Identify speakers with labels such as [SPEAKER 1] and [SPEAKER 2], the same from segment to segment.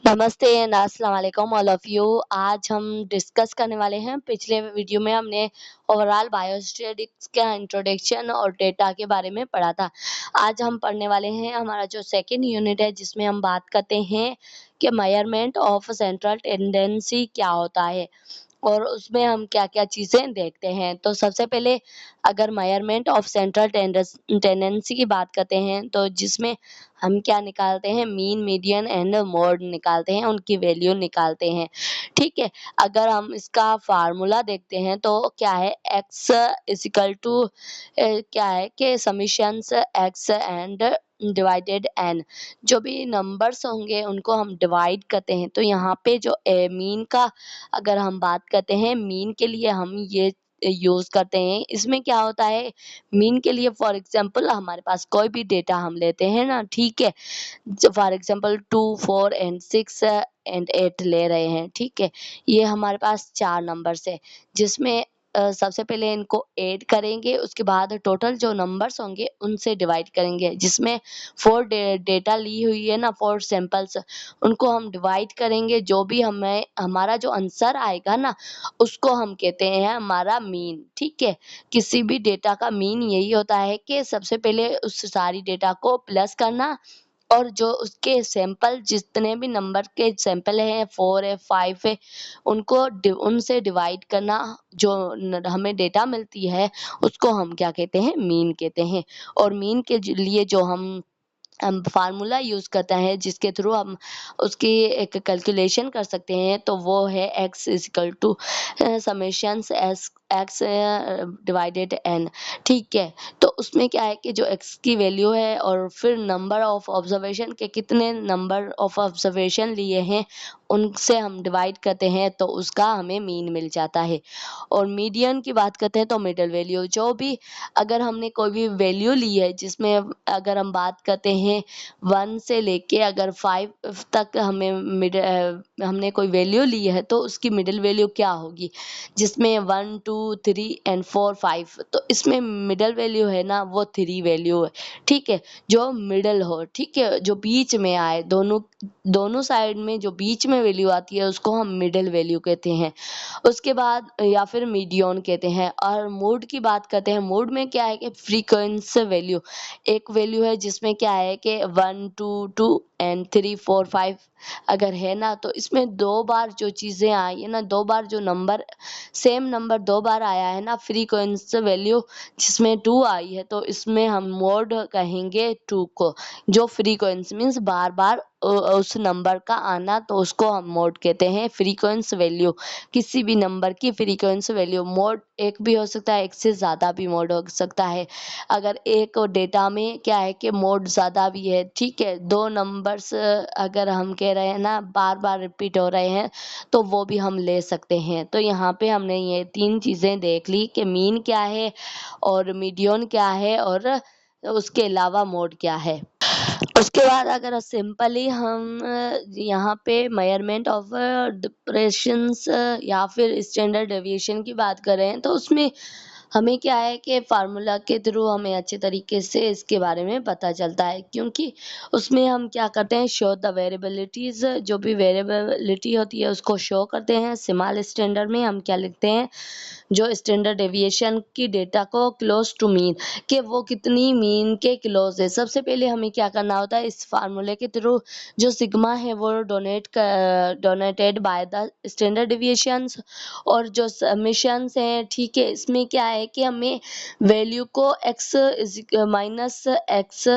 [SPEAKER 1] नमस्ते एंड अस्सलाम वालेकुम ऑल ऑफ यू। आज हम डिस्कस करने वाले हैं, पिछले वीडियो में हमने ओवरऑल बायोस्टैटिक्स का इंट्रोडक्शन और डेटा के बारे में पढ़ा था। आज हम पढ़ने वाले हैं हमारा जो सेकंड यूनिट है, जिसमें हम बात करते हैं कि मेजरमेंट ऑफ सेंट्रल टेंडेंसी क्या होता है और उसमें हम क्या-क्या चीज़ें देखते हैं। तो सबसे पहले अगर मेजरमेंट ऑफ सेंट्रल टेंडेंसी की बात करते हैं, तो जिसमें हम क्या निकालते हैं, मीन, मीडियन एंड मोड निकालते हैं, उनकी वैल्यू निकालते हैं। ठीक है, अगर हम इसका फार्मूला देखते हैं तो क्या है, x इक्वल टू क्या है कि समीशंस x एंड डिवाइडेड n। जो भी नंबर्स होंगे उनको हम डिवाइड करते हैं। तो यहाँ पे जो मीन का अगर हम बात करते हैं, मीन के लिए हम ये यूज करते हैं। इसमें क्या होता है, मीन के लिए फॉर एग्जांपल हमारे पास कोई भी डेटा हम लेते हैं ना, ठीक है, फॉर एग्जांपल 2, 4 एंड 6 एंड 8 ले रहे हैं, ठीक है। ये हमारे पास 4 नंबर्स है, जिसमें सबसे पहले इनको ऐड करेंगे, उसके बाद टोटल जो नंबर्स होंगे उनसे डिवाइड करेंगे। जिसमें 4 डेटा ली हुई है ना, 4 सैंपल्स, उनको हम डिवाइड करेंगे। जो भी हमें हमारा जो आंसर आएगा ना, उसको हम कहते हैं हमारा मीन, ठीक है। किसी भी डेटा का मीन यही होता है कि सबसे पहले उस सारी डेटा को प्लस करना और जो उसके सैंपल, जितने भी नंबर के सैंपल हैं, 4 है, 5 है, उनसे डिवाइड करना। जो हमें डेटा मिलती है उसको हम क्या कहते हैं, मीन कहते हैं। और मीन के लिए जो हम फार्मूला यूज करते हैं, जिसके थ्रू हम उसकी एक कैलकुलेशन कर सकते हैं, तो वो है x equal to summations x divided n। ठीक है, तो उसमें क्या है कि जो x की वैल्यू है और फिर नंबर ऑफ ऑब्जर्वेशन के कितने नंबर ऑफ ऑब्जर्वेशन लिए हैं उनसे हम डिवाइड करते हैं, तो उसका हमें मीन मिल जाता है। और मीडियन की बात करते हैं तो मिडिल वैल्यू, जो भी अगर हमने कोई भी वैल्यू ली है, जिसमें अगर हम बात करते हैं 1 से लेके अगर 5 तक हमने कोई वैल्यू ली है, तो उसकी मिडिल वैल्यू क्या होगी, जिसमें 1, 2, 3 एंड 4, 5, तो इसमें मिडिल वैल्यू है ना, वो 3 वैल्यू है, ठीक है, जो मिडल हो, ठीक है, जो बीच में आए, दोनों दोनों साइड में जो बीच में वैल्यू आती है उसको हम मिडिल वैल्यू कहते हैं। उसके बाद या फिर मीडियन कहते हैं। और मोड की बात करते हैं, मोड में क्या है कि फ्रीक्वेंसी वैल्यू, एक वैल्यू है जिसमें क्या है कि 1, 2, 2 एंड 3, 4, 5 अगर है ना, तो इसमें 2 बार जो चीज़ें आई है ना, 2 बार जो नंबर, सेम नंबर 2 बार आया है ना, फ्रीक्वेंसी वैल्यू जिसमें 2 आई है, तो इसमें हम मोड कहेंगे 2 को। जो फ्रीक्वेंसी मीन्स बार बार उस नंबर का आना, तो उसको हम मोड कहते हैं। फ्रीक्वेंसी वैल्यू, किसी भी नंबर की फ्रीक्वेंसी वैल्यू, मोड एक भी हो सकता है, एक से ज़्यादा भी मोड हो सकता है। अगर एक डेटा में क्या है कि मोड ज़्यादा भी है, ठीक है, 2 नंबर्स अगर हम कह रहे हैं ना बार बार रिपीट हो रहे हैं, तो वो भी हम ले सकते हैं। तो यहाँ पे हमने ये 3 चीज़ें देख ली कि मीन क्या है और मीडियन क्या है और उसके अलावा मोड क्या है। उसके बाद अगर सिंपली हम यहाँ पे मेजरमेंट ऑफ डिप्रेशंस या फिर स्टैंडर्ड डेविएशन की बात करें, तो उसमें हमें क्या है कि फार्मूला के थ्रू हमें अच्छे तरीके से इसके बारे में पता चलता है, क्योंकि उसमें हम क्या करते हैं, शो द वेरिएबिलिटीज, जो भी वेरिएबिलिटी होती है उसको शो करते हैं। स्मॉल स्टैंडर्ड में हम क्या लिखते हैं, जो स्टैंडर्ड डेविएशन की डेटा को क्लोज टू मीन, कि वो कितनी मीन के क्लोज है। सबसे पहले हमें क्या करना होता है, इस फार्मूले के थ्रू जो सिग्मा है वो donated by the standard deviations, और जो समेशंस हैं, ठीक है, इसमें क्या है कि हमें वैल्यू को x माइनस एक्स,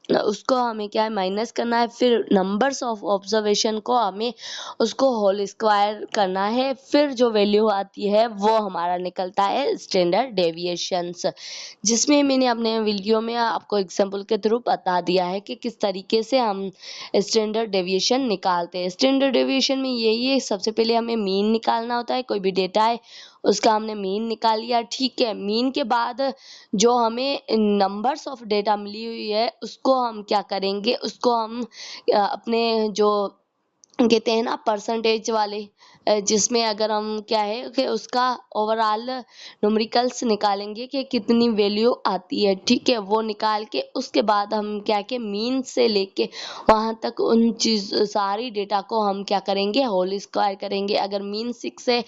[SPEAKER 1] उसको हमें क्या है माइनस करना है, फिर नंबर्स ऑफ ऑब्जर्वेशन को हमें उसको होल स्क्वायर करना है, फिर जो वैल्यू आती है वो हमारा निकलता है स्टैंडर्ड डेविएशंस। जिसमें मैंने अपने वीडियो में आपको एग्जांपल के थ्रू बता दिया है कि किस तरीके से हम स्टैंडर्ड डेविएशन निकालते हैं। स्टैंडर्ड डेविएशन में यही है, सबसे पहले हमें मीन निकालना होता है। कोई भी डेटा है उसका हमने मीन निकाल लिया, ठीक है। मीन के बाद जो हमें नंबर्स ऑफ डेटा मिली हुई है उसको हम क्या करेंगे, उसको हम अपने जो कहते हैं ना परसेंटेज वाले, जिसमें अगर हम क्या है कि उसका ओवरऑल न्यूमेरिकल्स निकालेंगे कि कितनी वैल्यू आती है, ठीक है, वो निकाल के उसके बाद हम क्या कि मीन से लेके वहाँ तक उन चीज़ सारी डेटा को हम क्या करेंगे, होल स्क्वायर करेंगे। अगर मीन 6 है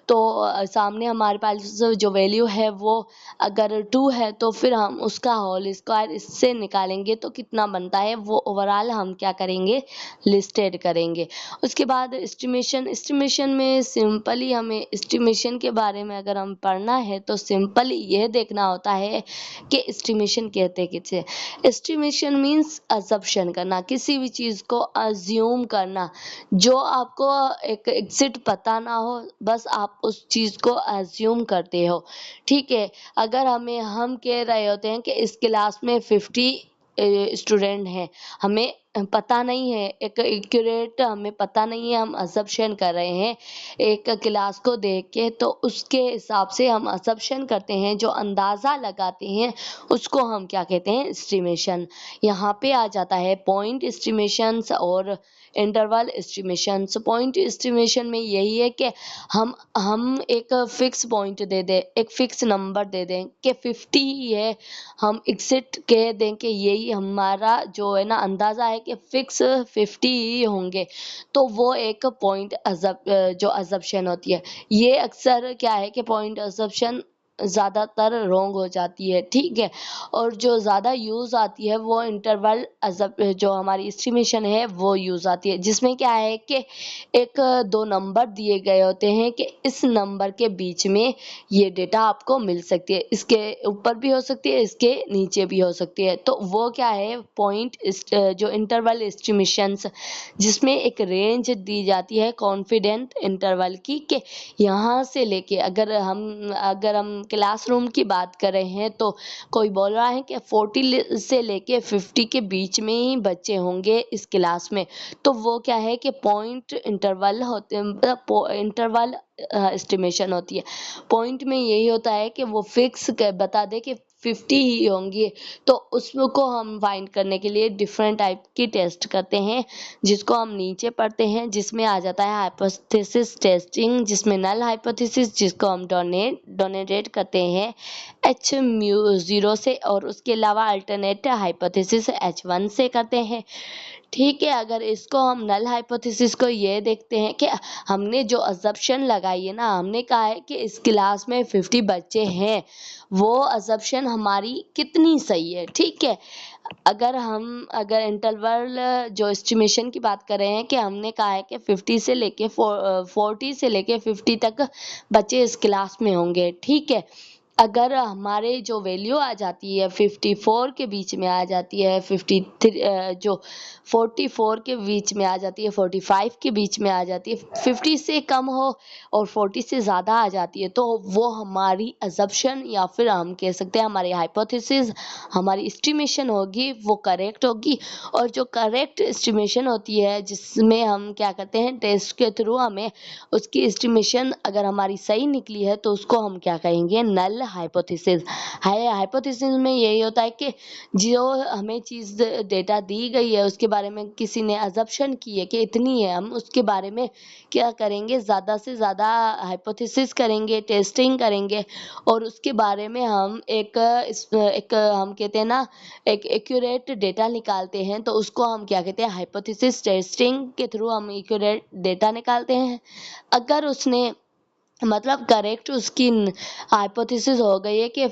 [SPEAKER 1] तो सामने हमारे पास जो वैल्यू है वो अगर 2 है तो फिर हम उसका होल स्क्वायर इससे निकालेंगे तो कितना बनता है वो ओवरऑल हम क्या करेंगे, लिस्टेड करेंगे। उसके बाद एस्टिमेशन में सिंपली हमें एस्टिमेशन के बारे में अगर हम पढ़ना है तो सिंपली यह देखना होता है कि एस्टिमेशन कहते किसे। एस्टिमेशन मीन्स अजम्पशन करना, किसी भी चीज़ को अज्यूम करना, जो आपको एक एग्जिट पता ना हो, बस आप उस चीज़ को अज्यूम करते हो, ठीक है। अगर हम कह रहे होते हैं कि इस क्लास में 50 स्टूडेंट हैं, हमें पता नहीं है, एक एक्यूरेट हमें पता नहीं है, हम अजम्पशन कर रहे हैं एक क्लास को देख के, तो उसके हिसाब से हम अजम्पशन करते हैं, जो अंदाज़ा लगाते हैं उसको हम क्या कहते हैं, एस्टिमेशन। यहाँ पे आ जाता है पॉइंट एस्टिमेशंस और इंटरवल एस्टिमेशंस। पॉइंट एस्टिमेशन में यही है कि हम एक फिक्स पॉइंट दे दें, एक फिक्स नंबर दे दें कि 50 ही है, हम एग्जिट कह दें कि यही हमारा जो है ना अंदाज़ा है कि फिक्स 50 ही होंगे, तो वो एक पॉइंट जो अजम्पशन होती है। ये अक्सर क्या है कि पॉइंट अजम्पशन ज़्यादातर रॉन्ग हो जाती है, ठीक है। और जो ज़्यादा यूज़ आती है वो इंटरवल जो हमारी एस्टिमेशन है वो यूज़ आती है, जिसमें क्या है कि एक दो नंबर दिए गए होते हैं कि इस नंबर के बीच में ये डेटा आपको मिल सकती है, इसके ऊपर भी हो सकती है, इसके नीचे भी हो सकती है। तो वो क्या है पॉइंट जो इंटरवल एस्टिमेशंस, जिसमें एक रेंज दी जाती है कॉन्फिडेंट इंटरवल की, कि यहाँ से लेके अगर हम क्लासरूम की बात कर रहे हैं तो कोई बोल रहा है कि 40 से लेके 50 के बीच में ही बच्चे होंगे इस क्लास में, तो वो क्या है कि पॉइंट इंटरवल होते, मतलब इंटरवल एस्टिमेशन होती है। पॉइंट में यही होता है कि वो फिक्स बता दे कि 50 ही होंगी, तो उसको हम फाइंड करने के लिए डिफरेंट टाइप की टेस्ट करते हैं, जिसको हम नीचे पढ़ते हैं, जिसमें आ जाता है हाइपोथेसिस टेस्टिंग, जिसमें नल हाइपोथेसिस जिसको हम डोनेट करते हैं H0 से, और उसके अलावा अल्टरनेट हाइपोथेसिस H1 से करते हैं, ठीक है। अगर इसको हम नल हाइपोथेसिस को ये देखते हैं कि हमने जो अजम्पशन लगाई है ना, हमने कहा है कि इस क्लास में 50 बच्चे हैं, वो अजम्पशन हमारी कितनी सही है, ठीक है। अगर इंटरवल जो एस्टिमेशन की बात कर रहे हैं कि हमने कहा है कि 50 से लेके 40 से लेके 50 तक बच्चे इस क्लास में होंगे, ठीक है। अगर हमारे जो वैल्यू आ जाती है 54 के बीच में आ जाती है, 53 जो 44 के बीच में आ जाती है, 45 के बीच में आ जाती है, 50 से कम हो और 40 से ज़्यादा आ जाती है, तो वो हमारी अजम्पशन या फिर हम कह सकते हैं हमारी हाइपोथेसिस, हमारी एस्टिमेशन होगी, वो करेक्ट होगी। और जो करेक्ट एस्टिमेशन होती है, जिसमें हम क्या करते हैं टेस्ट के थ्रू हमें उसकी एस्टिमेशन अगर हमारी सही निकली है तो उसको हम क्या कहेंगे, नल हाइपोथेसिस। हाइपोथेसिस में यही होता है कि जो हमें चीज़ डेटा दी गई है उसके बारे में किसी ने अजम्पशन की है कि इतनी है, हम उसके बारे में क्या करेंगे, ज़्यादा से ज़्यादा हाइपोथेसिस करेंगे, टेस्टिंग करेंगे, और उसके बारे में हम एक हम कहते हैं ना एक एक्यूरेट डेटा निकालते हैं, तो उसको हम क्या कहते हैं, हाइपोथेसिस टेस्टिंग के थ्रू हम एक्यूरेट डेटा निकालते हैं। अगर उसने मतलब करेक्ट उसकी हाइपोथेसिस हो गई है कि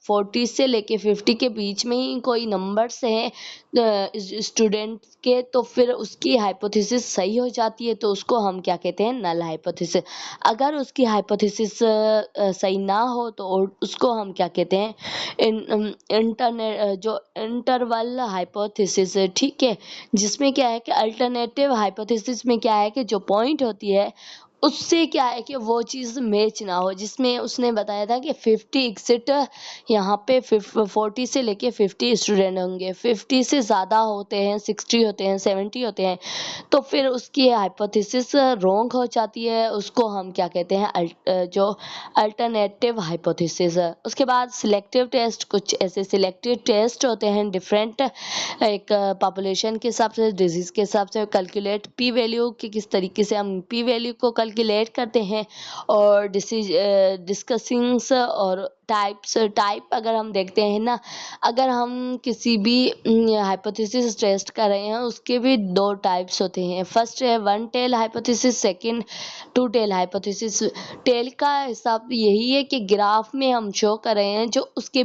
[SPEAKER 1] 40 से लेके 50 के बीच में ही कोई नंबर्स हैं स्टूडेंट के, तो फिर उसकी हाइपोथेसिस सही हो जाती है, तो उसको हम क्या कहते हैं, नल हाइपोथेसिस। अगर उसकी हाइपोथेसिस सही ना हो तो उसको हम क्या कहते हैं, जो इंटरवल हाइपोथेसिस, ठीक है। जिसमें क्या है कि अल्टरनेटिव हाइपोथेसिस में क्या है कि जो पॉइंट होती है उससे क्या है कि वो चीज़ मैच ना हो, जिसमें उसने बताया था कि 50 एग्जिट यहाँ पे 40 से लेके 50 स्टूडेंट होंगे, 50 से ज़्यादा होते हैं, 60 होते हैं, 70 होते हैं, तो फिर उसकी हाइपोथेसिस रॉन्ग हो जाती है। उसको हम क्या कहते हैं, जो अल्टरनेटिव हाइपोथेसिस है। उसके बाद सिलेक्टिव टेस्ट, कुछ ऐसे सिलेक्टिव टेस्ट होते हैं डिफरेंट, एक पॉपुलेशन के हिसाब से, डिजीज के हिसाब से कैलकुलेट पी वैल्यू कि किस तरीके से हम पी वैल्यू को कैलकुलेट करते हैं, और डिस्कसिंग्स और टाइप अगर हम देखते हैं ना, अगर हम किसी भी हाइपोथेसिस टेस्ट कर रहे हैं, उसके भी दो टाइप्स होते हैं। फर्स्ट है one tail hypothesis, second two tail hypothesis. Tail का हिसाब यही है कि ग्राफ में हम शो कर रहे हैं, जो उसके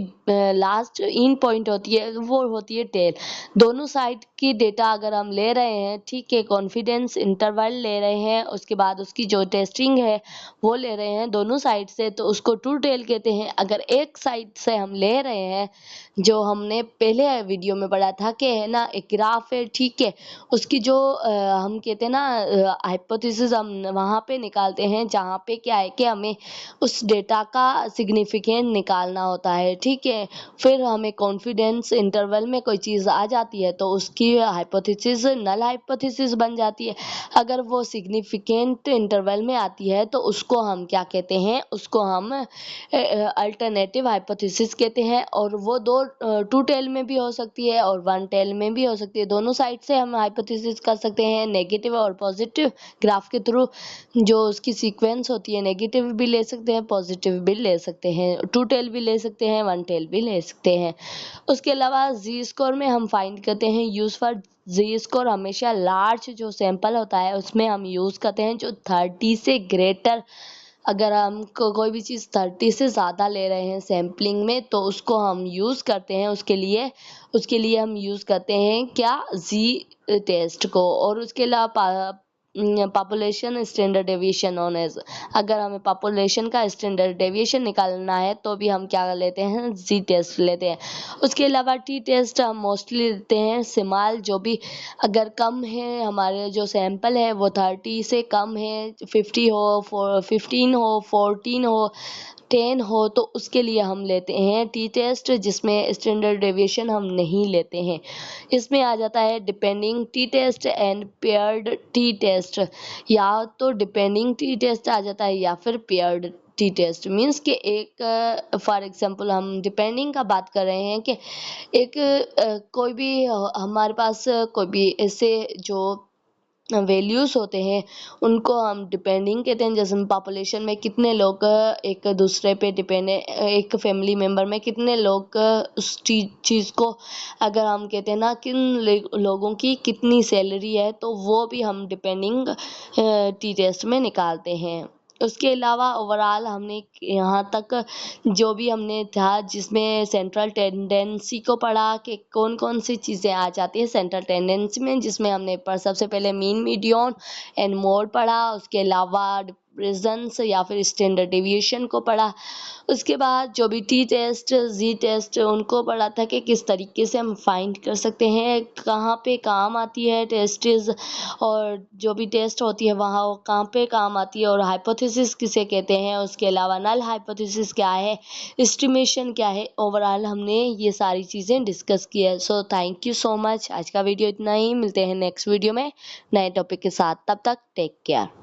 [SPEAKER 1] लास्ट इन पॉइंट होती है वो होती है टेल। दोनों साइड की डेटा अगर हम ले रहे हैं, ठीक है, कॉन्फिडेंस इंटरवल ले रहे हैं, उसके बाद उसकी जो टेस्टिंग है वो ले रहे हैं दोनों साइड से, तो उसको टू टेल कहते हैं। अगर एक साइड से हम ले रहे हैं, जो हमने पहले वीडियो में पढ़ा था कि है ना, एक ग्राफ है, ठीक है, उसकी जो हम कहते हैं ना हाइपोथेसिस, हम वहाँ पे निकालते हैं जहाँ पे क्या है कि हमें उस डेटा का सिग्निफिकेंट निकालना होता है, ठीक है। फिर हमें कॉन्फिडेंस इंटरवल में कोई चीज़ आ जाती है तो उसकी हाइपोथेसिस नल हाइपोथेसिस बन जाती है। अगर वो सिग्निफिकेंट इंटरवल में आती है तो उसको हम क्या कहते हैं, उसको हम अल्टरनेटिव हाइपोथेसिस कहते हैं। और वो दो टू टेल में भी हो सकती है और वन टेल में भी हो सकती है। दोनों साइड से हम हाइपोथेसिस कर सकते हैं, नेगेटिव और पॉजिटिव ग्राफ के थ्रू। जो उसकी सीक्वेंस होती है, नेगेटिव भी ले सकते हैं, पॉजिटिव भी ले सकते हैं, टू टेल भी ले सकते हैं, वन टेल भी ले सकते हैं। उसके अलावा जी स्कोर में हम फाइंड करते हैं, यूज फॉर जी स्कोर हमेशा लार्ज जो सैंपल होता है उसमें हम यूज़ करते हैं, जो 30 से ग्रेटर। अगर हम कोई भी चीज़ 30 से ज़्यादा ले रहे हैं सैम्पलिंग में, तो उसको हम यूज़ करते हैं। उसके लिए हम यूज़ करते हैं क्या, जी टेस्ट को। और उसके अलावा population standard deviation known as, अगर हमें पॉपुलेशन का स्टैंडर्ड डेविएशन निकालना है तो भी हम क्या लेते हैं, जी टेस्ट लेते हैं। उसके अलावा टी टेस्ट हम मोस्टली लेते हैं सिमाल, जो भी अगर कम है, हमारे जो सैंपल है वो 30 से कम है, 50 हो, 15 हो, 14 हो, 10 हो, तो उसके लिए हम लेते हैं टी टेस्ट, जिसमें स्टैंडर्ड डेविएशन हम नहीं लेते हैं। इसमें आ जाता है depending T test and paired T test. या तो डिपेंडिंग टी टेस्ट आ जाता है या फिर पेयर्ड टी टेस्ट। मीन्स कि एक फॉर एग्जांपल हम डिपेंडिंग का बात कर रहे हैं कि एक कोई भी हमारे पास कोई भी ऐसे जो वैल्यूज होते हैं, उनको हम डिपेंडिंग कहते हैं। जैसे पॉपुलेशन में कितने लोग एक दूसरे पे डिपेंड है, एक फैमिली मेम्बर में कितने लोग उस चीज़ को, अगर हम कहते हैं ना किन लोगों की कितनी सैलरी है, तो वो भी हम डिपेंडिंग टी टेस्ट में निकालते हैं। उसके अलावा ओवरऑल हमने यहाँ तक जो भी हमने था, जिसमें सेंट्रल टेंडेंसी को पढ़ा कि कौन कौन सी चीज़ें आ जाती है सेंट्रल टेंडेंसी में, जिसमें हमने पर सबसे पहले मीन, मीडियन एंड मोड पढ़ा। उसके अलावा डिफरेंस या फिर स्टैंडर्ड डेविएशन को पढ़ा। उसके बाद जो भी टी टेस्ट, जी टेस्ट, उनको पढ़ा था कि किस तरीके से हम फाइंड कर सकते हैं, कहाँ पे काम आती है टेस्टिस, और जो भी टेस्ट होती है वहाँ वो कहाँ पे काम आती है, और हाइपोथेसिस किसे कहते हैं। उसके अलावा नल हाइपोथेसिस क्या है, एस्टिमेशन क्या है। ओवरऑल हमने ये सारी चीज़ें डिस्कस की है। So thank you so much. आज का वीडियो इतना ही, मिलते हैं नेक्स्ट वीडियो में नए टॉपिक के साथ। तब तक टेक केयर।